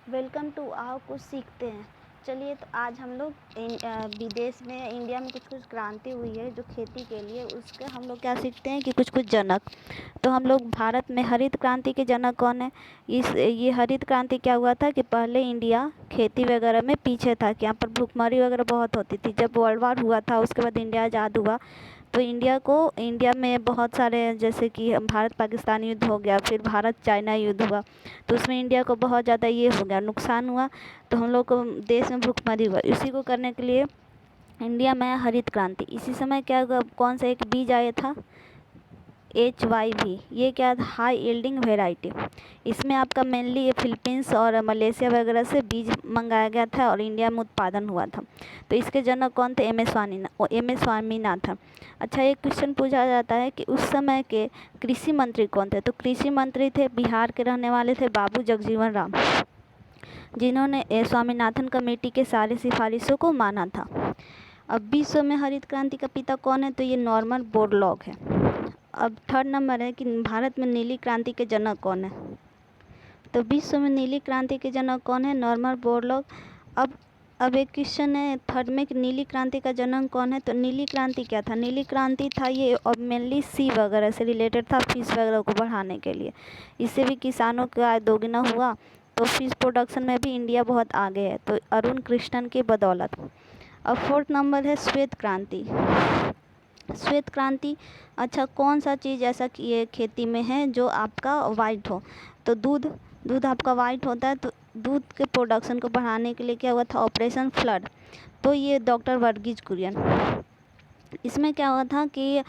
Welcome to आओ कुछ सीखते हैं। चलिए, तो आज हम लोग विदेश में इंडिया में कुछ क्रांति हुई है जो खेती के लिए, उसके हम लोग क्या सीखते हैं कि कुछ जनक। तो हम लोग भारत में हरित क्रांति के जनक कौन है। ये हरित क्रांति क्या हुआ था कि पहले इंडिया खेती वगैरह में पीछे था, कि यहाँ पर भूखमरी वगैरह बहुत होती थी। जब वर्ल्ड वार हुआ था उसके बाद इंडिया आज़ाद हुआ, तो इंडिया में बहुत सारे, जैसे कि भारत पाकिस्तान युद्ध हो गया, फिर भारत चाइना युद्ध हुआ, तो उसमें इंडिया को बहुत ज़्यादा ये हो गया, नुकसान हुआ। तो हम लोग को देश में भूखमरी हुआ। इसी को करने के लिए इंडिया में हरित क्रांति। इसी समय क्या हुआ, कौन सा एक बीज आया था, HYV। ये क्या था, हाई यील्डिंग वेराइटी। इसमें आपका मेनली ये फिलीपींस और मलेशिया वगैरह से बीज मंगाया गया था और इंडिया में उत्पादन हुआ था। तो इसके जनक कौन थे, एम एस स्वामीनाथन। अच्छा, एक क्वेश्चन पूछा जाता है कि उस समय के कृषि मंत्री कौन थे। तो कृषि मंत्री थे, बिहार के रहने वाले थे, बाबू जगजीवन राम, जिन्होंने स्वामीनाथन कमेटी के सारे सिफारिशों को माना था। अब विश्व में हरित क्रांति का पिता कौन है, तो ये नॉर्मन बोरलॉग है। अब थर्ड नंबर है कि भारत में नीली क्रांति के जनक कौन है। तो विश्व में नीली क्रांति के जनक कौन है, नॉर्मन बोरलॉग। अब एक क्वेश्चन है थर्ड में कि नीली क्रांति का जनक कौन है। तो नीली क्रांति क्या था, नीली क्रांति था ये, और मेनली सी वगैरह से रिलेटेड था, फिश वगैरह को बढ़ाने के लिए। इससे भी किसानों का आय दोगुना हुआ, तो फिश प्रोडक्शन में भी इंडिया बहुत आगे है, तो अरुण कृष्णन की बदौलत। अब फोर्थ नंबर है श्वेत क्रांति। श्वेत क्रांति, अच्छा कौन सा चीज़ ऐसा कि ये खेती में है जो आपका वाइट हो। तो दूध आपका वाइट होता है, तो दूध के प्रोडक्शन को बढ़ाने के लिए क्या हुआ था, ऑपरेशन फ्लड। तो ये डॉक्टर वर्गीज कुरियन। इसमें क्या हुआ था कि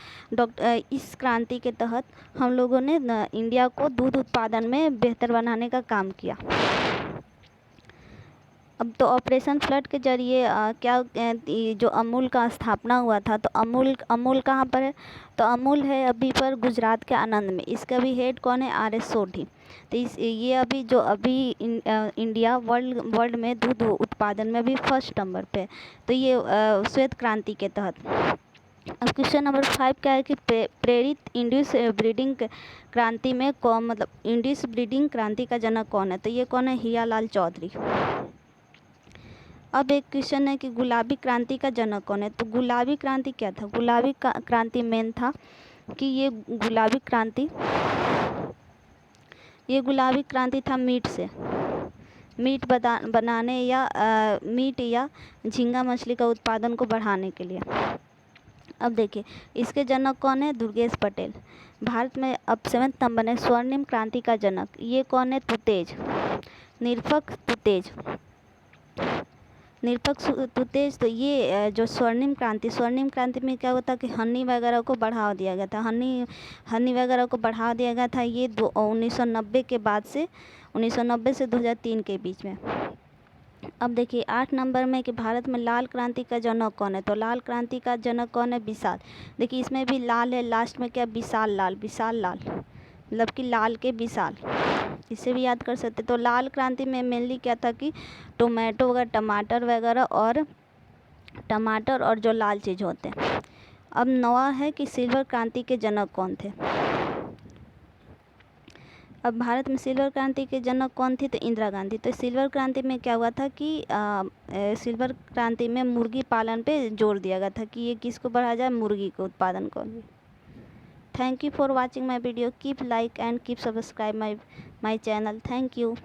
इस क्रांति के तहत हम लोगों ने इंडिया को दूध उत्पादन में बेहतर बनाने का काम किया। अब तो ऑपरेशन फ्लड के जरिए जो अमूल का स्थापना हुआ था, तो अमूल कहाँ पर है, तो अमूल है अभी पर गुजरात के आनंद में। इसका भी हेड कौन है, RS सोढी। तो ये इंडिया वर्ल्ड में दूध उत्पादन में भी फर्स्ट नंबर पे। तो ये श्वेत क्रांति के तहत। अब क्वेश्चन नंबर 5 क्या है कि प्रेरित इंड्यूस ब्रीडिंग क्रांति में कौन, मतलब इंड्यूस ब्रीडिंग क्रांति का जनक कौन है। तो ये कौन है, हियालाल चौधरी। अब एक क्वेश्चन है कि गुलाबी क्रांति का जनक कौन है। तो गुलाबी क्रांति क्या था, गुलाबी क्रांति मेन था कि ये गुलाबी क्रांति था मीट बनाने या मीट या झींगा मछली का उत्पादन को बढ़ाने के लिए। अब देखिए इसके जनक कौन है, दुर्गेश पटेल। भारत में अब 7th नंबर है स्वर्णिम क्रांति का जनक। ये कौन है, तुतेज, निरपक्ष तुतेज। तो ये जो स्वर्णिम क्रांति में क्या होता कि हनी वगैरह को बढ़ावा दिया गया था, हनी वगैरह को बढ़ावा दिया गया था। ये 1990 के बाद से 1990 से 2003 के बीच में। अब देखिए 8 नंबर में कि भारत में लाल क्रांति का जनक कौन है। तो लाल क्रांति का जनक कौन है, विशाल। देखिए इसमें भी लाल है, लास्ट में क्या, विशाल लाल, मतलब कि लाल के विशाल, इसे भी याद कर सकते। तो लाल क्रांति में मेनली क्या था कि टोमेटो वगैरह, टमाटर और जो लाल चीज़ होते हैं। अब 9वां है कि सिल्वर क्रांति के जनक कौन थे। अब भारत में सिल्वर क्रांति के जनक कौन थी, तो इंदिरा गांधी। तो सिल्वर क्रांति में क्या हुआ था कि सिल्वर क्रांति में मुर्गी पालन पे जोर दिया गया था कि ये किसको बढ़ाया जाए, मुर्गी को उत्पादन को। Thank you for watching my video. Keep like and keep subscribe my channel. Thank you.